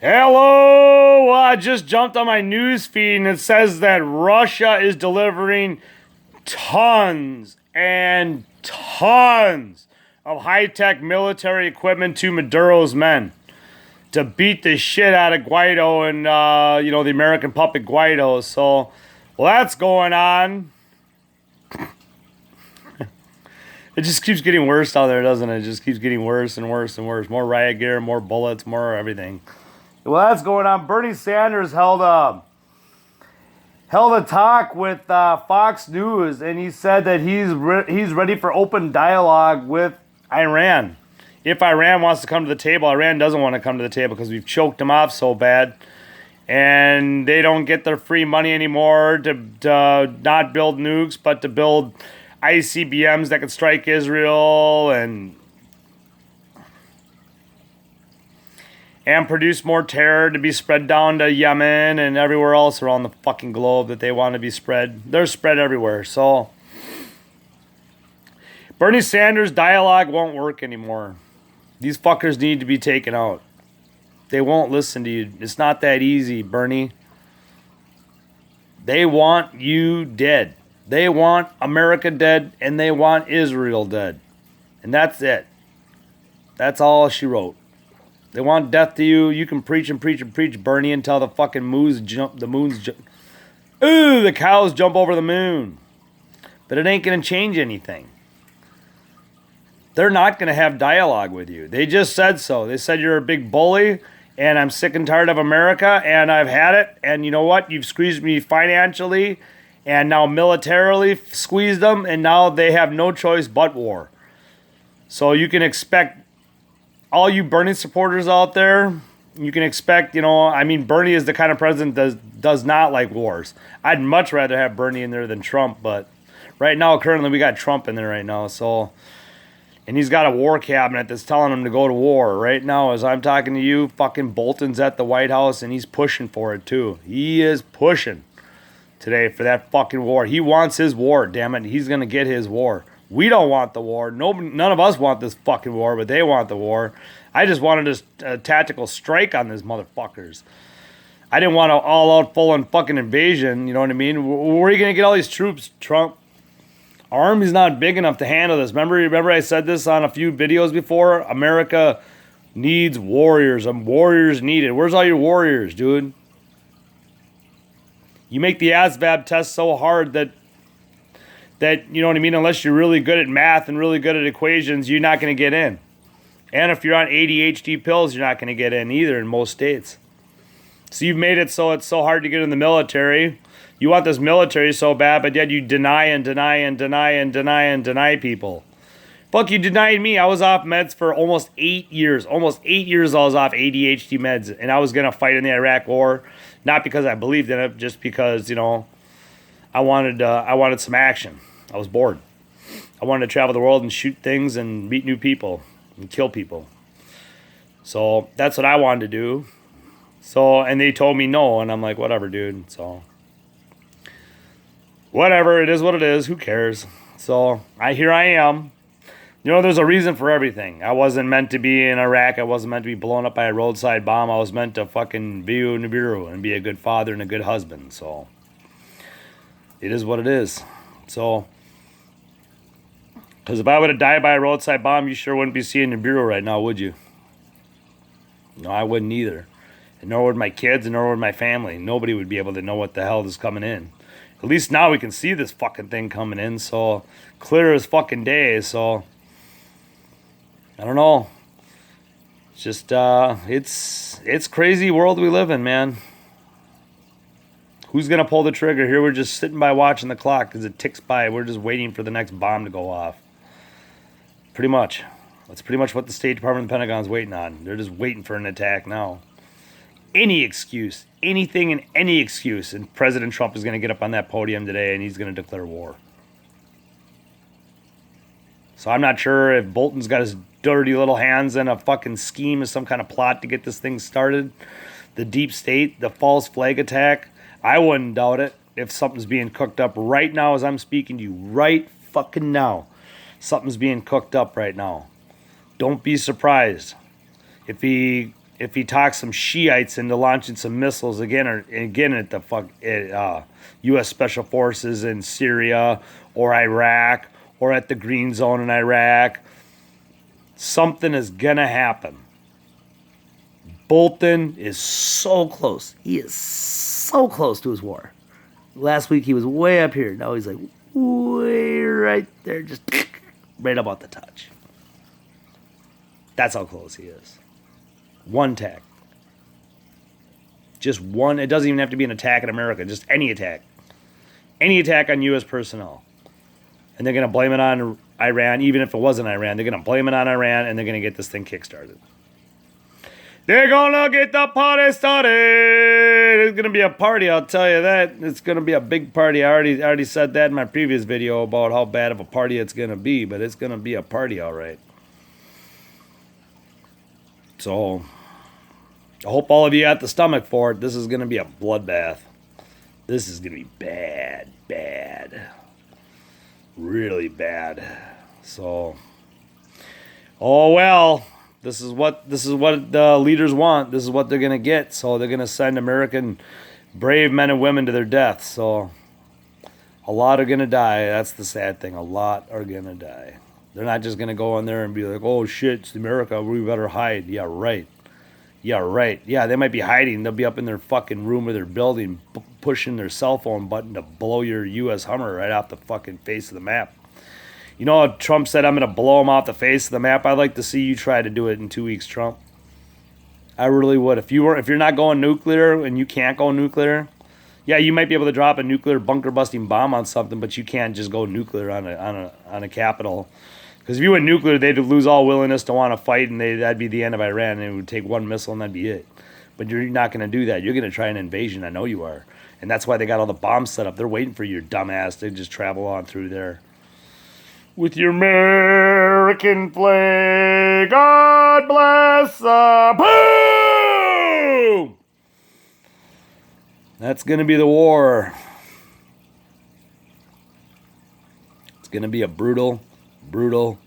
Hello! I just jumped on my news feed and it says that Russia is delivering tons and tons of high-tech military equipment to Maduro's men to beat the shit out of Guaido and, the American puppet Guaido. So, that's going on. It just keeps getting worse out there, doesn't it? It just keeps getting worse and worse and worse. More riot gear, more bullets, more everything. Well, that's going on. Bernie Sanders held a talk with Fox News, and he said that he's ready for open dialogue with Iran. If Iran wants to come to the table, Iran doesn't want to come to the table because we've choked them off so bad, and they don't get their free money anymore to not build nukes, but to build ICBMs that could strike Israel and produce more terror to be spread down to Yemen and everywhere else around the fucking globe that they want to be spread. They're spread everywhere. So Bernie Sanders' dialogue won't work anymore. These fuckers need to be taken out. They won't listen to you. It's not that easy, Bernie. They want you dead. They want America dead, and they want Israel dead. And that's it. That's all she wrote. They want death to you. You can preach and preach and preach, Bernie, until the fucking the cows jump over the moon. But it ain't going to change anything. They're not going to have dialogue with you. They just said so. They said you're a big bully, and I'm sick and tired of America, and I've had it. And you know what? You've squeezed me financially, and now militarily squeezed them, and now they have no choice but war. So you can expect all you Bernie supporters out there, you can expect, Bernie is the kind of president that does not like wars. I'd much rather have Bernie in there than Trump, but right now, currently, we got Trump in there right now, and he's got a war cabinet that's telling him to go to war. Right now, as I'm talking to you, fucking Bolton's at the White House, and he's pushing for it, too. He is pushing today for that fucking war. He wants his war, damn it. He's going to get his war. We don't want the war. None of us want this fucking war, but they want the war. I just wanted a tactical strike on these motherfuckers. I didn't want an all-out, full-on fucking invasion. You know what I mean? Where are you going to get all these troops, Trump? Our army's not big enough to handle this. Remember I said this on a few videos before? America needs warriors. Warriors needed. Where's all your warriors, dude? You make the ASVAB test so hard that you know what I mean, unless you're really good at math and really good at equations, you're not going to get in. And if you're on ADHD pills, you're not going to get in either in most states. So you've made it so it's so hard to get in the military. You want this military so bad, but yet you deny and deny and deny and deny and deny people. Fuck, you denied me. I was off meds for almost 8 years. Almost 8 years I was off ADHD meds, and I was going to fight in the Iraq war. Not because I believed in it, just because, I wanted some action. I was bored. I wanted to travel the world and shoot things and meet new people and kill people. So that's what I wanted to do. So, and they told me no, and I'm like, whatever, dude. So, whatever, it is what it is. Who cares? So, here I am. There's a reason for everything. I wasn't meant to be in Iraq. I wasn't meant to be blown up by a roadside bomb. I was meant to fucking be in Nibiru and be a good father and a good husband. So, it is what it is. So, because if I would have died by a roadside bomb, you sure wouldn't be seeing Nibiru right now, would you? No, I wouldn't either. And nor would my kids, and nor would my family. Nobody would be able to know what the hell is coming in. At least now we can see this fucking thing coming in, so clear as fucking day. So, I don't know. It's just, it's crazy world we live in, man. Who's going to pull the trigger? Here we're just sitting by watching the clock as it ticks by. We're just waiting for the next bomb to go off. Pretty much. That's pretty much what the State Department and the Pentagon's waiting on. They're just waiting for an attack now. Any excuse, anything and any excuse, and President Trump is going to get up on that podium today and he's going to declare war. So I'm not sure if Bolton's got his dirty little hands in a fucking scheme or some kind of plot to get this thing started. The deep state, the false flag attack. I wouldn't doubt it if something's being cooked up right now as I'm speaking to you. Right fucking now. Something's being cooked up right now. Don't be surprised if he if he talks some Shiites into launching some missiles again at the U.S. Special Forces in Syria or Iraq or at the Green Zone in Iraq, something is gonna happen. Bolton is so close. He is so close to his war. Last week he was way up here. Now he's like way right there, just right about the touch. That's how close he is. One attack. Just one. It doesn't even have to be an attack in America. Just any attack. Any attack on U.S. personnel. And they're going to blame it on Iran. Even if it wasn't Iran, they're going to blame it on Iran, and they're going to get this thing kickstarted. They're going to get the party started. It's going to be a party, I'll tell you that. It's going to be a big party. I already said that in my previous video about how bad of a party it's going to be. But it's going to be a party, all right. So, I hope all of you got the stomach for it. This is going to be a bloodbath. This is going to be bad, bad. Really bad. So, oh well. This is what the leaders want. This is what they're going to get. So, they're going to send American brave men and women to their death. So, a lot are going to die. That's the sad thing. A lot are going to die. They're not just going to go in there and be like, oh, shit, it's America. We better hide. Yeah, right. Yeah, right. Yeah, they might be hiding. They'll be up in their fucking room or their building pushing their cell phone button to blow your U.S. Hummer right off the fucking face of the map. You know how Trump said, I'm going to blow him off the face of the map? I'd like to see you try to do it in 2 weeks, Trump. I really would. If you're not going nuclear and you can't go nuclear, yeah, you might be able to drop a nuclear bunker-busting bomb on something, but you can't just go nuclear on a capital. Because if you went nuclear, they'd lose all willingness to want to fight, and that'd be the end of Iran, and it would take one missile, and that'd be it. But you're not going to do that. You're going to try an invasion. I know you are. And that's why they got all the bombs set up. They're waiting for your dumbass to just travel on through there. With your American flag, God bless boom! That's going to be the war. It's going to be a brutal bloodbath.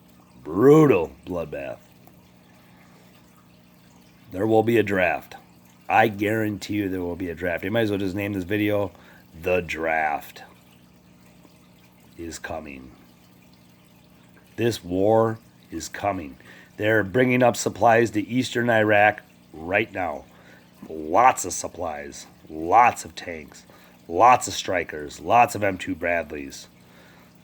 There will be a draft. I guarantee you there will be a draft. You might as well just name this video, The Draft is Coming. This war is coming. They're bringing up supplies to eastern Iraq right now. Lots of supplies, lots of tanks, lots of strikers, lots of M2 Bradleys.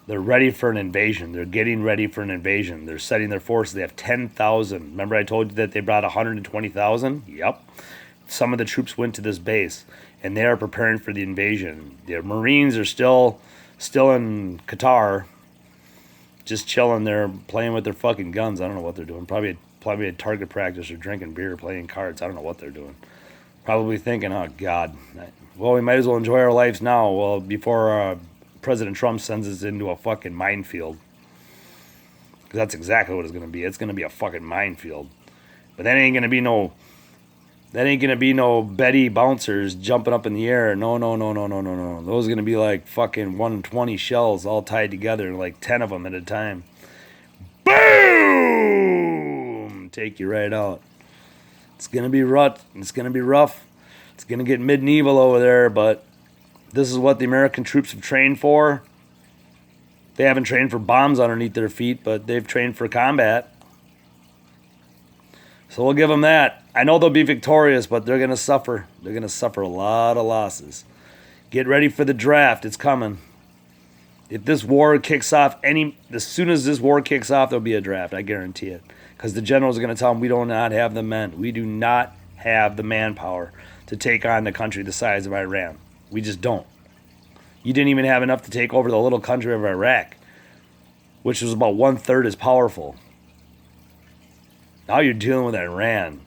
They're ready for an invasion. They're getting ready for an invasion. They're setting their forces. They have 10,000. Remember I told you that they brought 120,000? Yep. Some of the troops went to this base, and they are preparing for the invasion. The Marines are still in Qatar, just chilling there, playing with their fucking guns. I don't know what they're doing. Probably at target practice or drinking beer, playing cards. I don't know what they're doing. Probably thinking, oh, God. Well, we might as well enjoy our lives now. Well, before President Trump sends us into a fucking minefield. Because that's exactly what it's going to be. It's going to be a fucking minefield. But that ain't going to be no Betty bouncers jumping up in the air. No. Those are going to be like fucking 120 shells all tied together, like 10 of them at a time. Boom! Take you right out. It's going to be rough. It's going to be rough. It's going to get medieval over there, but this is what the American troops have trained for. They haven't trained for bombs underneath their feet, but they've trained for combat. So we'll give them that. I know they'll be victorious, but they're going to suffer. They're going to suffer a lot of losses. Get ready for the draft. It's coming. If this war kicks off, as soon as this war kicks off, there'll be a draft. I guarantee it. Because the generals are going to tell them we do not have the men. We do not have the manpower to take on the country the size of Iran. We just don't. You didn't even have enough to take over the little country of Iraq, which was about 1/3 as powerful. Now you're dealing with Iran.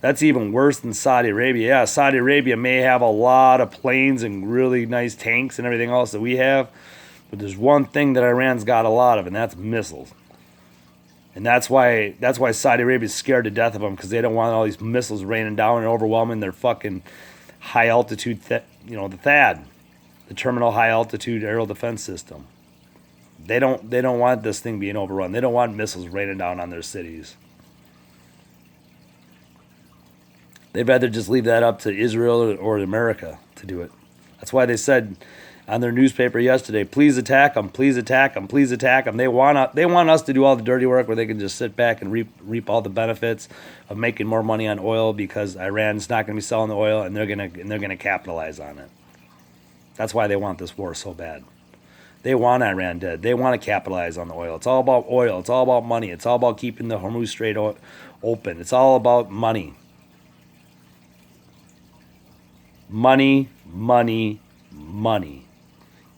That's even worse than Saudi Arabia. Yeah, Saudi Arabia may have a lot of planes and really nice tanks and everything else that we have, but there's one thing that Iran's got a lot of, and that's missiles. And that's why Saudi Arabia's scared to death of them, because they don't want all these missiles raining down and overwhelming their fucking high altitude, the THAAD, the Terminal High Altitude Aerial Defense System. They don't want this thing being overrun. They don't want missiles raining down on their cities. They'd rather just leave that up to Israel or America to do it. That's why they said on their newspaper yesterday, please attack them, please attack them, please attack them. They want us to do all the dirty work where they can just sit back and reap all the benefits of making more money on oil because Iran's not going to be selling the oil and they're going to capitalize on it. That's why they want this war so bad. They want Iran dead. They want to capitalize on the oil. It's all about oil. It's all about money. It's all about keeping the Hormuz Strait open. It's all about money. Money, money, money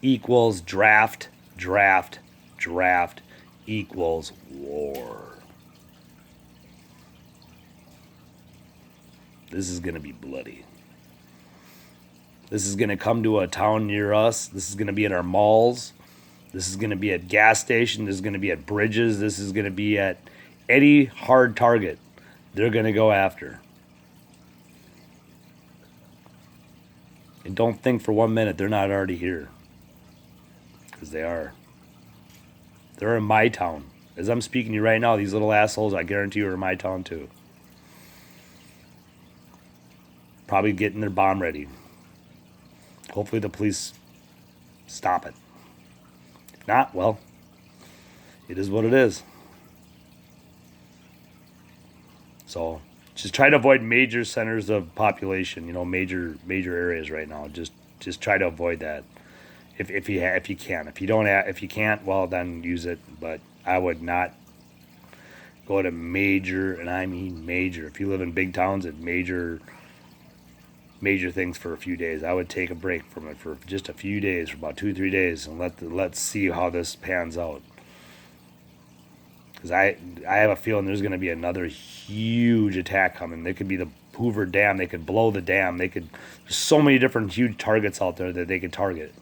equals draft, draft, draft equals war. This is going to be bloody. This is going to come to a town near us. This is going to be at our malls. This is going to be at gas stations. This is going to be at bridges. This is going to be at any hard target they're going to go after. And don't think for 1 minute they're not already here. Because they are. They're in my town. As I'm speaking to you right now, these little assholes, I guarantee you, are in my town too. Probably getting their bomb ready. Hopefully the police stop it. If not, well, it is what it is. So just try to avoid major centers of population, major areas right now. Just try to avoid that if you can. If you can't, well, then use it. But I would not go to major, and I mean major. If you live in big towns at major things for a few days, I would take a break from it for just a few days, for about 2-3 days, and let's see how this pans out. Because I have a feeling there's going to be another huge attack coming. They could be the Hoover Dam. They could blow the dam. There's so many different huge targets out there that they could target.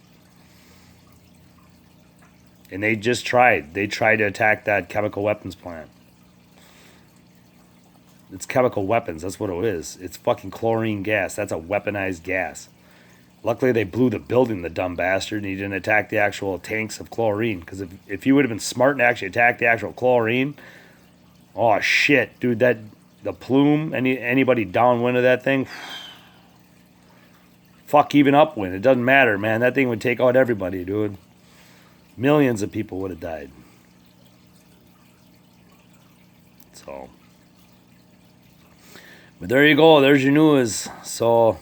And they just tried. They tried to attack that chemical weapons plant. It's chemical weapons. That's what it is. It's fucking chlorine gas. That's a weaponized gas. Luckily, they blew the building, the dumb bastard, and he didn't attack the actual tanks of chlorine. Because if he would have been smart and actually attacked the actual chlorine, oh shit, dude, the plume, anybody downwind of that thing, fuck, even upwind, it doesn't matter, man. That thing would take out everybody, dude. Millions of people would have died. So, but there you go. There's your news. So,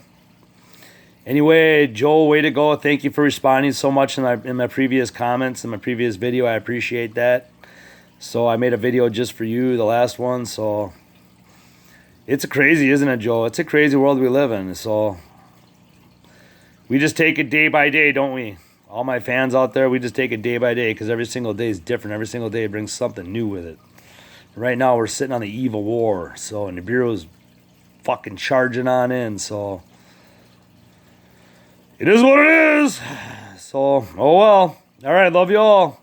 anyway, Joe, way to go. Thank you for responding so much in my previous comments, in my previous video. I appreciate that. So, I made a video just for you, the last one. So, it's crazy, isn't it, Joe? It's a crazy world we live in. So, we just take it day by day, don't we? All my fans out there, we just take it day by day because every single day is different. Every single day brings something new with it. Right now, we're sitting on the eve of war. So, and the Bureau's fucking charging on in. So, it is what it is. So, oh well. All right, love you all.